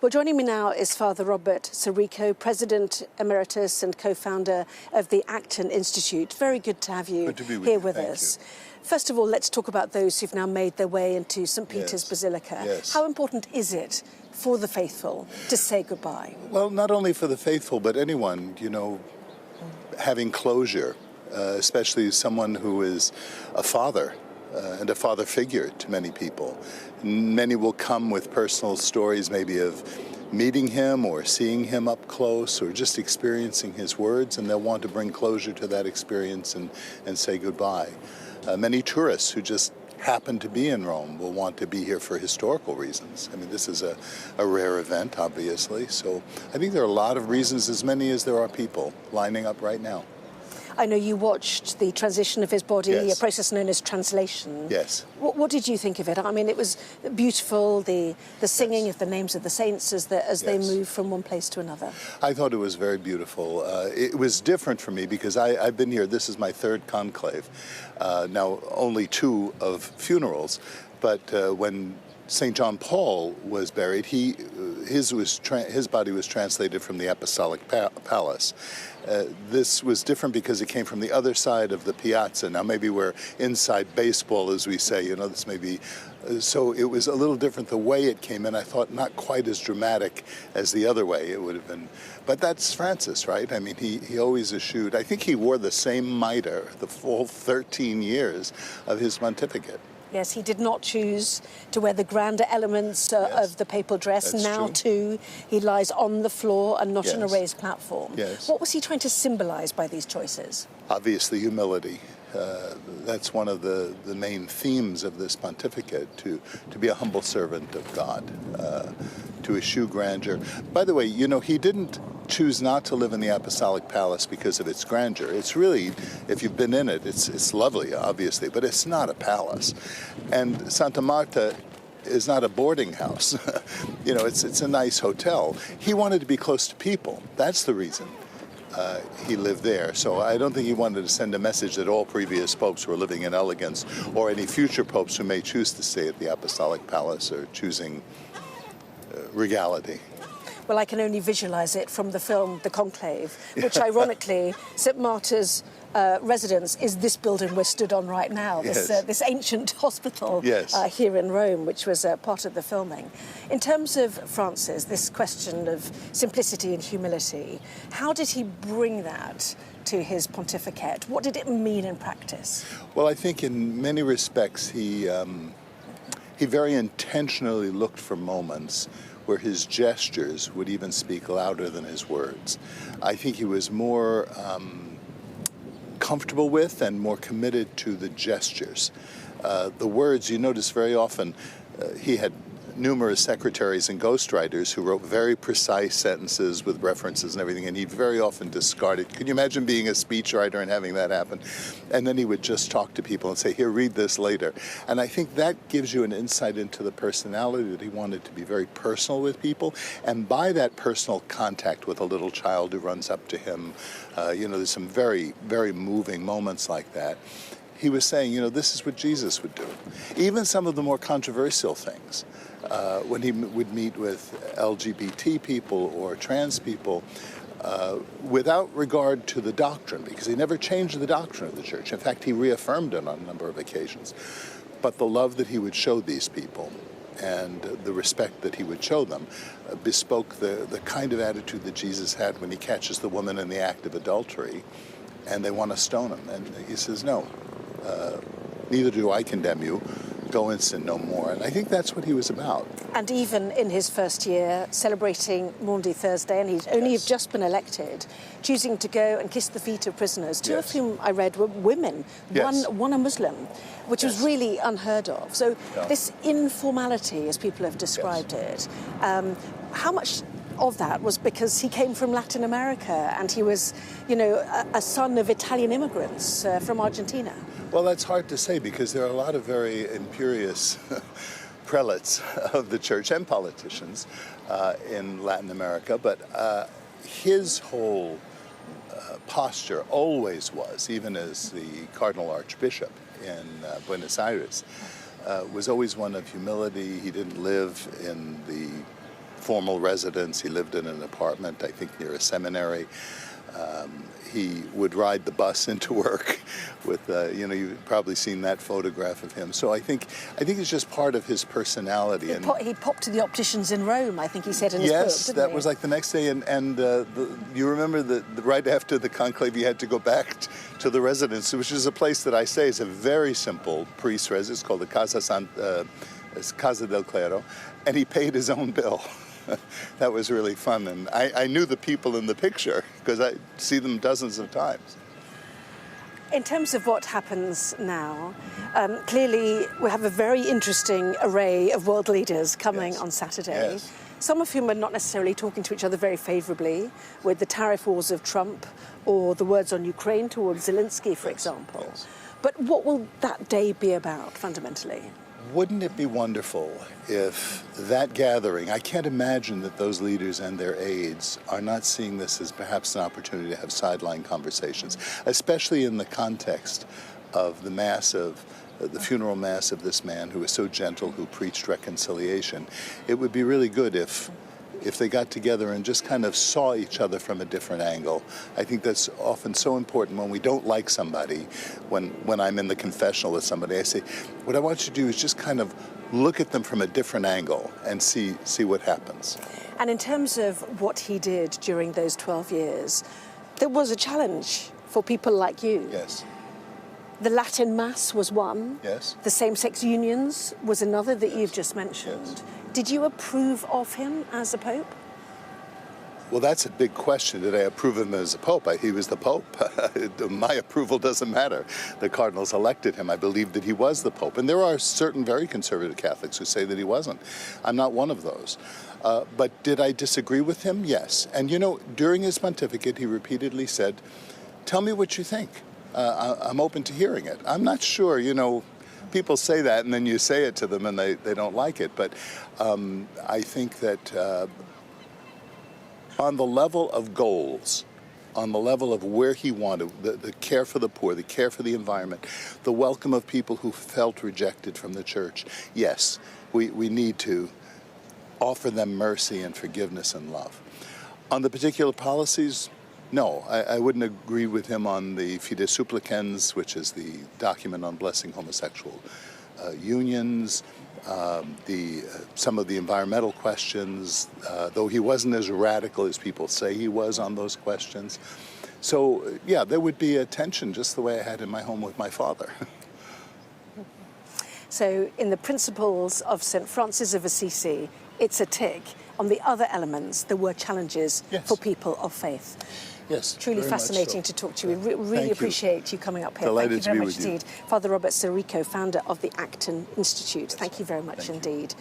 Well, joining me now is Father Robert Sirico, President Emeritus and co-founder of the Acton Institute. Very good to have you here with us. First of all, let's talk about those who've now made their way into St. Peter's Basilica. Yes. How important is it for the faithful to say goodbye? Well, not only for the faithful, but anyone, you know, having closure, especially someone who is a father and a father figure to many people. Many will come with personal stories, maybe of meeting him or seeing him up close or just experiencing his words, and they'll want to bring closure to that experience and say goodbye. Many tourists who just happen to be in Rome will want to be here for historical reasons. I mean, this is a rare event, obviously, so I think there are a lot of reasons, as many as there are people lining up right now. I know you watched the transition of his body, a process known as translation. Yes. What did you think of it? I mean, it was beautiful, the singing of the names of the saints as they move from one place to another. I thought it was very beautiful. It was different for me because I've been here, this is my third conclave, now only 2 of funerals, but when St. John Paul was buried, his body was translated from the Apostolic Palace. This was different because it came from the other side of the piazza. Now maybe we're inside baseball, as we say, you know, this may be, so it was a little different the way it came in. I thought not quite as dramatic as the other way it would have been. But that's Francis, right? I mean, he always eschewed. I think he wore the same mitre the full 13 years of his pontificate. Yes, he did not choose to wear the grander elements of the papal dress. That's now, true. too, he lies on the floor and not on a raised platform. Yes. What was he trying to symbolize by these choices? Obviously, humility. That's one of the main themes of this pontificate, to be a humble servant of God, to eschew grandeur. By the way, you know, he didn't choose not to live in the Apostolic Palace because of its grandeur. It's really, if you've been in it, it's lovely, obviously, but it's not a palace. And Santa Marta is not a boarding house. You know, it's a nice hotel. He wanted to be close to people. That's the reason he lived there. So I don't think he wanted to send a message that all previous popes were living in elegance, or any future popes who may choose to stay at the Apostolic Palace or choosing regality. Well, I can only visualize it from the film The Conclave, which ironically, St. Marta's residence is this building we're stood on right now, this ancient hospital here in Rome, which was part of the filming. In terms of Francis, this question of simplicity and humility, how did he bring that to his pontificate? What did it mean in practice? Well, I think in many respects he very intentionally looked for moments where his gestures would even speak louder than his words. I think he was more comfortable with and more committed to the gestures. The words, you notice very often, he had numerous secretaries and ghostwriters who wrote very precise sentences with references and everything, and he very often discarded. Can you imagine being a speechwriter and having that happen? And then he would just talk to people and say, here, read this later. And I think that gives you an insight into the personality, that he wanted to be very personal with people. And by that personal contact with a little child who runs up to him, you know, there's some very, very moving moments like that. He was saying, you know, this is what Jesus would do. Even some of the more controversial things, when he would meet with LGBT people or trans people, without regard to the doctrine, because he never changed the doctrine of the church. In fact, he reaffirmed it on a number of occasions. But the love that he would show these people and the respect that he would show them bespoke the kind of attitude that Jesus had when he catches the woman in the act of adultery and they want to stone him. And he says, no, neither do I condemn you. Go and sin no more. And I think that's what he was about. And even in his first year, celebrating Maundy Thursday, and he'd only have just been elected, choosing to go and kiss the feet of prisoners, 2 of whom I read were women, one a Muslim, which was really unheard of. So this informality, as people have described it, how much of that was because he came from Latin America and he was, you know, a son of Italian immigrants from Argentina? Well, that's hard to say because there are a lot of very imperious prelates of the church and politicians in Latin America, but his whole posture always was, even as the Cardinal Archbishop in Buenos Aires, was always one of humility. He didn't live in the formal residence. He lived in an apartment, I think, near a seminary. He would ride the bus into work with, you've probably seen that photograph of him. So I think it's just part of his personality. He popped to the opticians in Rome, I think he said in his book, Yes, didn't that he? was like the next day. And you remember that right after the conclave, he had to go back to the residence, which is a place that I say is a very simple priest residence. It's called the Casa del Clero. And he paid his own bill. That was really fun, and I knew the people in the picture because I see them dozens of times. In terms of what happens now, clearly we have a very interesting array of world leaders coming on Saturday. Yes. Some of whom are not necessarily talking to each other very favourably, with the tariff wars of Trump or the words on Ukraine towards Zelensky, for example. Yes. But what will that day be about, fundamentally? Wouldn't it be wonderful if that gathering, I can't imagine that those leaders and their aides are not seeing this as perhaps an opportunity to have sideline conversations, especially in the context of the funeral mass of this man who was so gentle, who preached reconciliation. It would be really good if they got together and just kind of saw each other from a different angle. I think that's often so important when we don't like somebody. When I'm in the confessional with somebody, I say, what I want you to do is just kind of look at them from a different angle and see what happens. And in terms of what he did during those 12 years, there was a challenge for people like you. Yes. The Latin Mass was one. Yes. The same-sex unions was another that you've just mentioned. Yes. Did you approve of him as a pope? Well, that's a big question. Did I approve him as a pope? He was the pope. My approval doesn't matter. The cardinals elected him. I believe that he was the pope. And there are certain very conservative Catholics who say that he wasn't. I'm not one of those. But did I disagree with him? Yes. And, during his pontificate, he repeatedly said, tell me what you think. I'm open to hearing it. I'm not sure, people say that and then you say it to them and they don't like it. But I think that on the level of goals, on the level of where he wanted, the care for the poor, the care for the environment, the welcome of people who felt rejected from the church, yes, we need to offer them mercy and forgiveness and love. On the particular policies, no, I wouldn't agree with him on the Fides Supplicans, which is the document on blessing homosexual unions, some of the environmental questions, though he wasn't as radical as people say he was on those questions. So, yeah, there would be a tension just the way I had in my home with my father. So, in the principles of St. Francis of Assisi, it's a tick. On the other elements, there were challenges for people of faith. Yes, truly fascinating to talk to you. We really appreciate you coming up here. Delighted Thank you very to be much with you. indeed. Father Robert Sirico, founder of the Acton Institute. Thank you very much indeed.